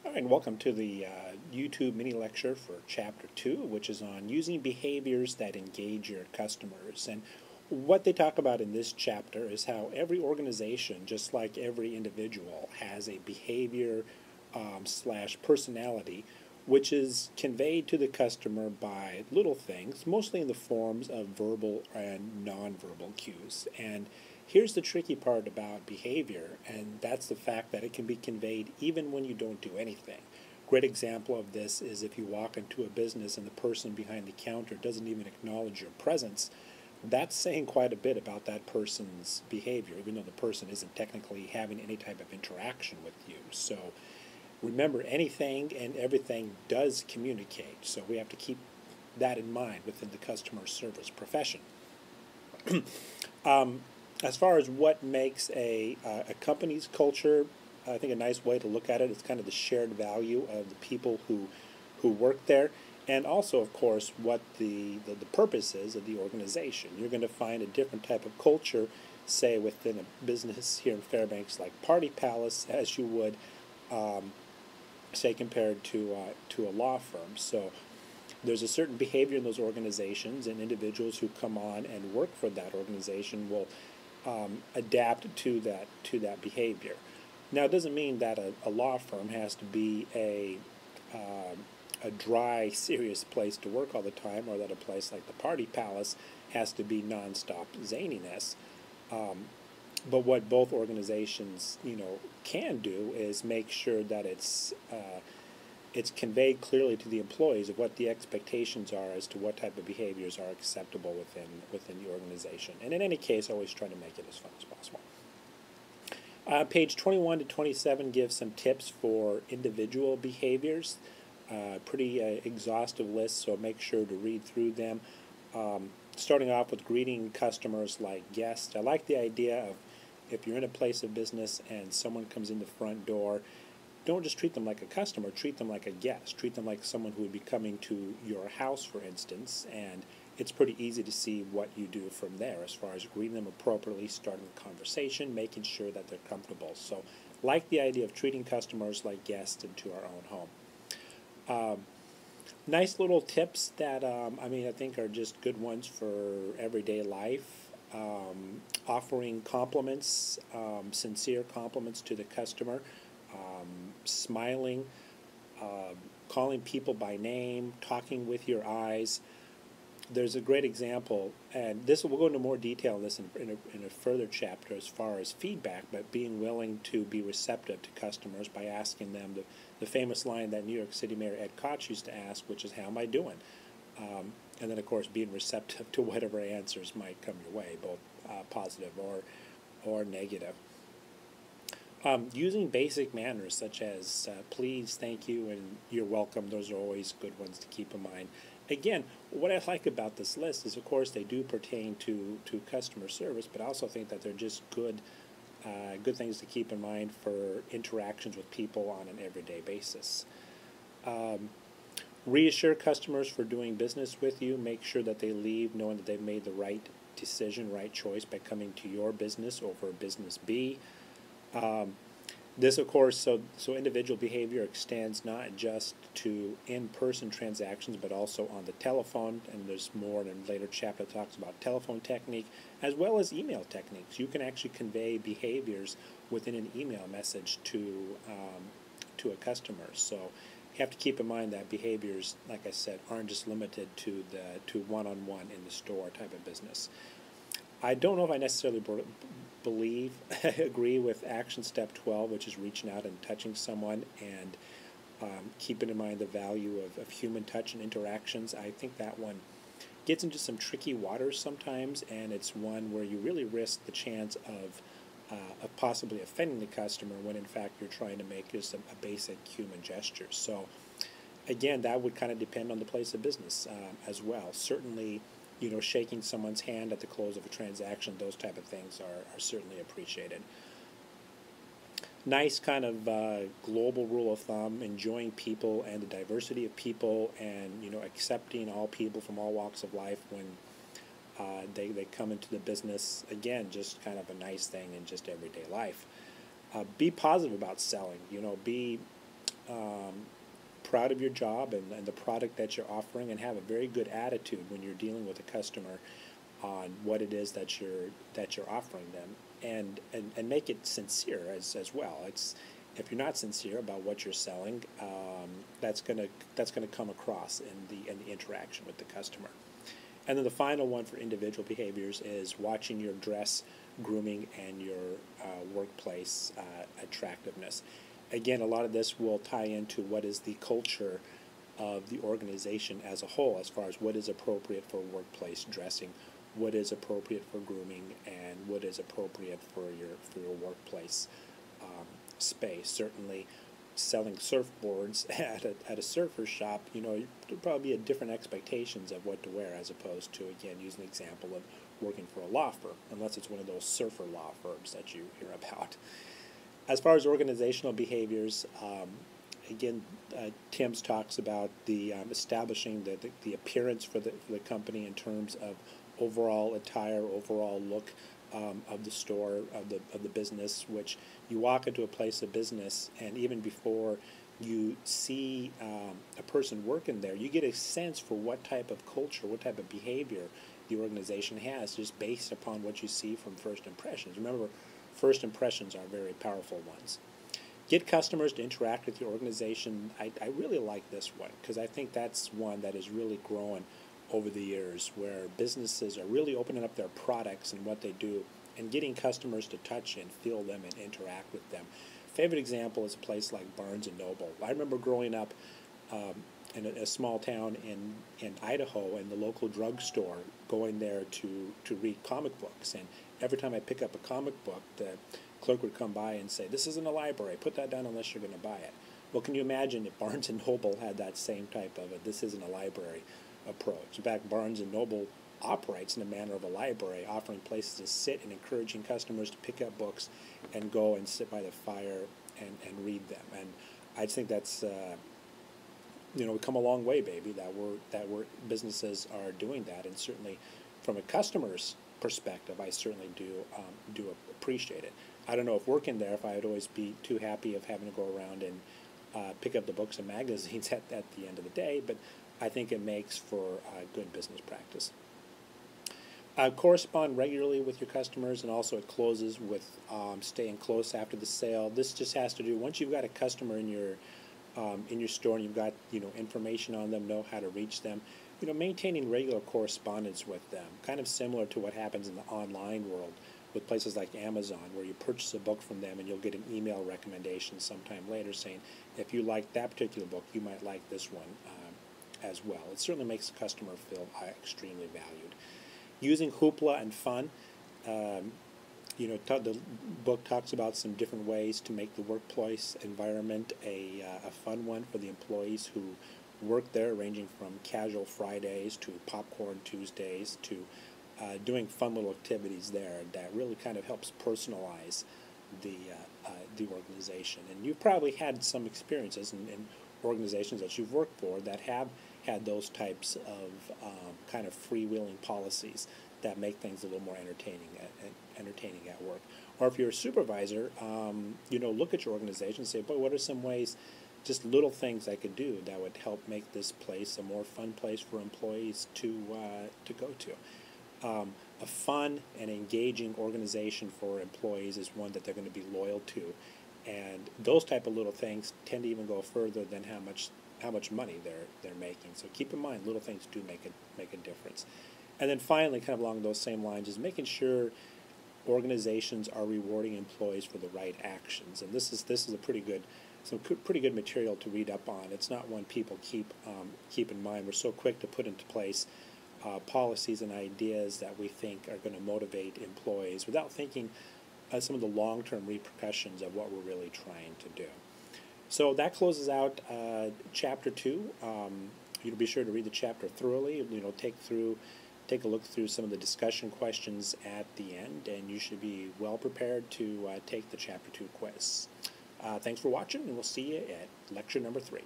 All right, welcome to the YouTube mini lecture for Chapter 2, which is on using behaviors that engage your customers. And what they talk about in this chapter is how every organization, just like every individual, has a behavior slash personality which is conveyed to the customer by little things, mostly in the forms of verbal and nonverbal cues. And here's the tricky part about behavior, and that's the fact that it can be conveyed even when you don't do anything. Great example of this is if you walk into a business and the person behind the counter doesn't even acknowledge your presence. That's saying quite a bit about that person's behavior, even though the person isn't technically having any type of interaction with you. So remember, anything and everything does communicate, so we have to keep that in mind within the customer service profession. As far as what makes a company's culture, I think a nice way to look at it is kind of the shared value of the people who work there, and also, of course, what the purpose is of the organization. You're going to find a different type of culture, say, within a business here in Fairbanks like Party Palace, as you would say compared to a law firm. So there's a certain behavior in those organizations, and individuals who come on and work for that organization will adapt to that behavior. Now, it doesn't mean that a law firm has to be a dry, serious place to work all the time, or that a place like the Party Palace has to be nonstop zaniness. But what both organizations, can do is make sure that it's conveyed clearly to the employees of what the expectations are as to what type of behaviors are acceptable within the organization. And in any case, always try to make it as fun as possible. Page 21 to 27 gives some tips for individual behaviors. Pretty exhaustive list, so make sure to read through them. Starting off with greeting customers like guests. I like the idea of, if you're in a place of business and someone comes in the front door, don't just treat them like a customer, treat them like a guest. Treat them like someone who would be coming to your house, for instance, and it's pretty easy to see what you do from there as far as greeting them appropriately, starting a conversation, making sure that they're comfortable. So, like the idea of treating customers like guests into our own home. Nice little tips that, I think are just good ones for everyday life. Offering compliments, sincere compliments to the customer, smiling, calling people by name, talking with your eyes. There's a great example, and we'll go into more detail on this in a further chapter as far as feedback, but being willing to be receptive to customers by asking them the famous line that New York City Mayor Ed Koch used to ask, which is, "How am I doing?" And then, of course, being receptive to whatever answers might come your way, both positive or negative. Using basic manners such as please, thank you, and you're welcome. Those are always good ones to keep in mind. Again, what I like about this list is, of course, they do pertain to customer service, but I also think that they're just good things to keep in mind for interactions with people on an everyday basis. Reassure customers for doing business with you. Make sure that they leave knowing that they've made the right decision, right choice by coming to your business over business B. This, of course, so individual behavior extends not just to in-person transactions, but also on the telephone, and there's more in a later chapter that talks about telephone technique, as well as email techniques. You can actually convey behaviors within an email message to a customer. So you have to keep in mind that behaviors, like I said, aren't just limited to one-on-one in the store type of business. I don't know if I necessarily agree with action step 12, which is reaching out and touching someone and keeping in mind the value of human touch and interactions. I think that one gets into some tricky waters sometimes, and it's one where you really risk the chance of possibly offending the customer when in fact you're trying to make just a basic human gesture. So again, that would kind of depend on the place of business as well. Certainly, shaking someone's hand at the close of a transaction, those type of things are certainly appreciated. Nice kind of global rule of thumb, enjoying people and the diversity of people, and accepting all people from all walks of life when they come into the business. Again, just kind of a nice thing in just everyday life. Be positive about selling. Be proud of your job and the product that you're offering, and have a very good attitude when you're dealing with a customer on what it is that you're offering them, and make it sincere as well. It's if you're not sincere about what you're selling, that's gonna come across in the interaction with the customer. And then the final one for individual behaviors is watching your dress, grooming, and your workplace attractiveness. Again, a lot of this will tie into what is the culture of the organization as a whole, as far as what is appropriate for workplace dressing, what is appropriate for grooming, and what is appropriate for your workplace space. Certainly, selling surfboards at a surfer shop, there'll probably be different expectations of what to wear, as opposed to, again, using the example of working for a law firm, unless it's one of those surfer law firms that you hear about. As far as organizational behaviors, again, Tim's talks about the establishing the appearance for the company in terms of overall attire, overall look of the store, of the business. Which you walk into a place of business, and even before you see a person working there, you get a sense for what type of culture, what type of behavior the organization has, just based upon what you see from first impressions. Remember, first impressions are very powerful ones. Get customers to interact with your organization. I really like this one, because I think that's one that is really growing over the years, where businesses are really opening up their products and what they do, and getting customers to touch and feel them and interact with them. Favorite example is a place like Barnes & Noble. I remember growing up in a small town in Idaho, in the local drugstore, going there to read comic books. And every time I pick up a comic book, the clerk would come by and say, "This isn't a library, put that down unless you're going to buy it." Well, can you imagine if Barnes & Noble had that same type of "this isn't a library" approach? In fact, Barnes & Noble operates in the manner of a library, offering places to sit and encouraging customers to pick up books and go and sit by the fire and read them. And I think that's we've come a long way, baby, that we're businesses are doing that. And certainly from a customer's perspective, I certainly do appreciate it. I don't know if working there, if I would always be too happy of having to go around and pick up the books and magazines at the end of the day, but I think it makes for good business practice. Correspond regularly with your customers, and also it closes with staying close after the sale. This just has to do, once you've got a customer in your store and you've got information on them, know how to reach them, maintaining regular correspondence with them, kind of similar to what happens in the online world with places like Amazon, where you purchase a book from them and you'll get an email recommendation sometime later saying, if you like that particular book, you might like this one as well. It certainly makes the customer feel extremely valued. Using hoopla and fun. The book talks about some different ways to make the workplace environment a fun one for the employees who work there, ranging from casual Fridays to popcorn Tuesdays to doing fun little activities there that really kind of helps personalize the organization. And you've probably had some experiences in organizations that you've worked for that have had those types of kind of freewheeling policies that make things a little more entertaining at work. Or if you're a supervisor, look at your organization and say, boy, what are some ways, just little things I could do that would help make this place a more fun place for employees to go to. A fun and engaging organization for employees is one that they're going to be loyal to, and those type of little things tend to even go further than how much money they're making. So keep in mind, little things do make a difference. And then finally, kind of along those same lines, is making sure organizations are rewarding employees for the right actions. And this is some pretty good material to read up on. It's not one people keep in mind. We're so quick to put into place policies and ideas that we think are going to motivate employees without thinking some of the long-term repercussions of what we're really trying to do. So that closes out Chapter 2. You'll be sure to read the chapter thoroughly. Take a look through some of the discussion questions at the end, and you should be well prepared to take the Chapter 2 quiz. Thanks for watching, and we'll see you at lecture number 3.